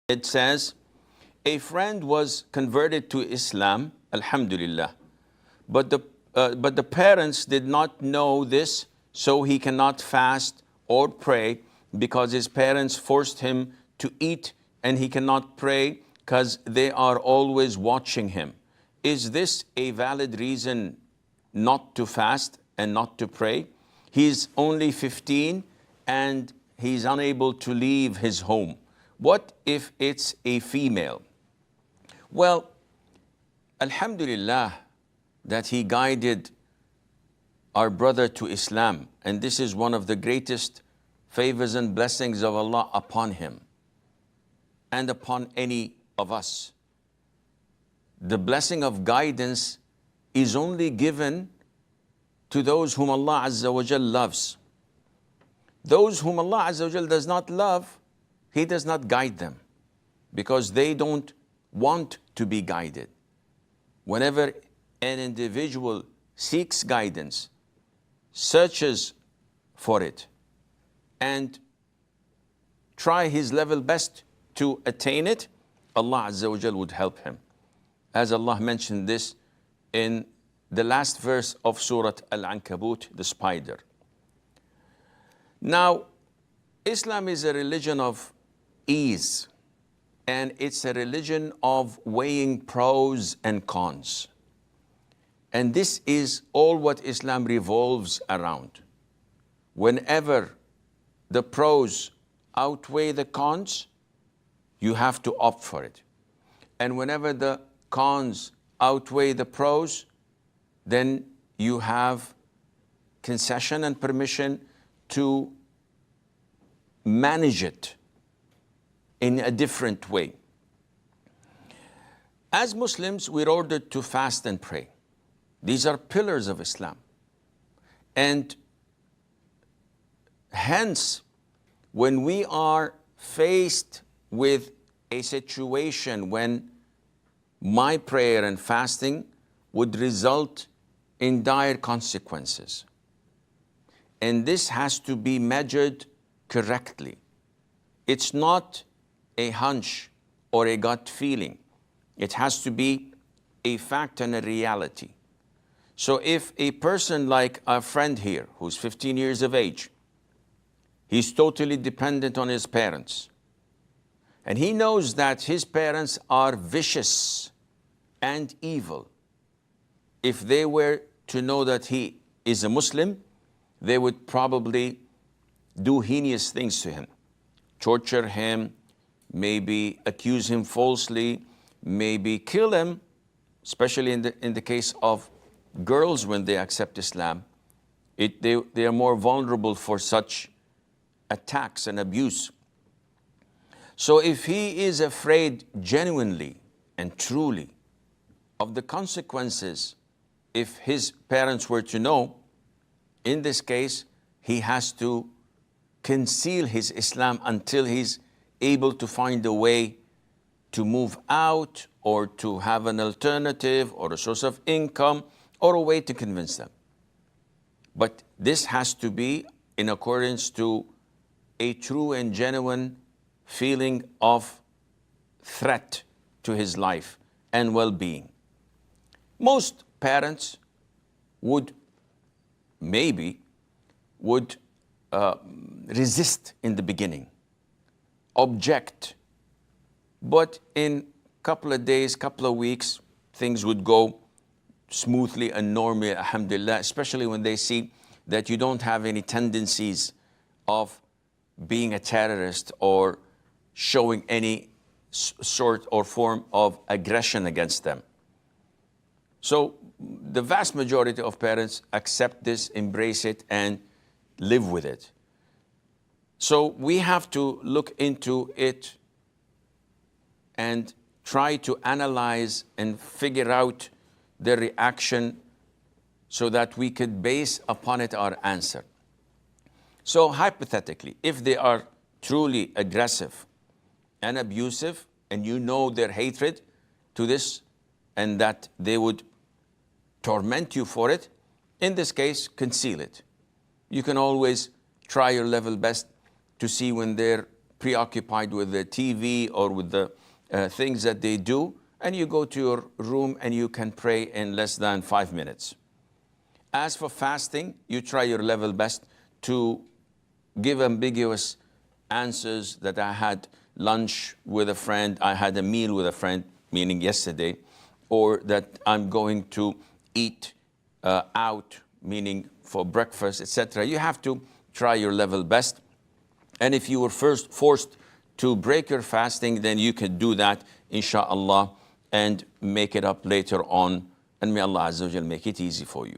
It says, a friend was converted to Islam, alhamdulillah, but the parents did not know this, so he cannot fast or pray because his parents forced him to eat, and he cannot pray because they are always watching him. Is this a valid reason not to fast and not to pray? He's only 15 and he's unable to leave his home. What if it's a female? Well, alhamdulillah that he guided our brother to Islam, and this is one of the greatest favors and blessings of Allah upon him and upon any of us. The blessing of guidance is only given to those whom Allah Azza wa Jal loves. Those whom Allah Azza wa Jal does not love, He does not guide them because they don't want to be guided. Whenever an individual seeks guidance, searches for it, and try his level best to attain it, Allah Azza wa Jal would help him. As Allah mentioned this in the last verse of Surah Al-Ankabut, the spider. Now, Islam is a religion of ease, and it's a religion of weighing pros and cons. And this is all what Islam revolves around. Whenever the pros outweigh the cons, you have to opt for it. And whenever the cons outweigh the pros, then you have concession and permission to manage it in a different way. As Muslims, we're ordered to fast and pray. These are pillars of Islam. And hence, when we are faced with a situation when my prayer and fasting would result in dire consequences, and this has to be measured correctly. It's not a hunch or a gut feeling. It has to be a fact and a reality. So if a person like our friend here, who's 15 years of age, he's totally dependent on his parents, and he knows that his parents are vicious and evil. If they were to know that he is a Muslim, they would probably do heinous things to him, torture him, maybe accuse him falsely, maybe kill him, especially in the case of girls when they accept Islam. They are more vulnerable for such attacks and abuse. So if he is afraid genuinely and truly of the consequences if his parents were to know, in this case, he has to conceal his Islam until he's able to find a way to move out or to have an alternative or a source of income or a way to convince them. But this has to be in accordance to a true and genuine feeling of threat to his life and well-being. Most parents would resist in the beginning, object, but in a couple of days, couple of weeks, things would go smoothly and normally, alhamdulillah, especially when they see that you don't have any tendencies of being a terrorist or showing any sort or form of aggression against them. So the vast majority of parents accept this, embrace it, and live with it. So we have to look into it and try to analyze and figure out the reaction so that we could base upon it our answer. So hypothetically, if they are truly aggressive and abusive, and you know their hatred to this and that they would torment you for it, in this case, conceal it. You can always try your level best to see when they're preoccupied with the TV or with the things that they do, and you go to your room and you can pray in less than 5 minutes. As for fasting, you try your level best to give ambiguous answers that I had lunch with a friend, I had a meal with a friend, meaning yesterday, or that I'm going to eat out, meaning for breakfast, etc. You have to try your level best. And if you were first forced to break your fasting, then you can do that, inshallah, and make it up later on. And may Allah Azza wa Jal make it easy for you.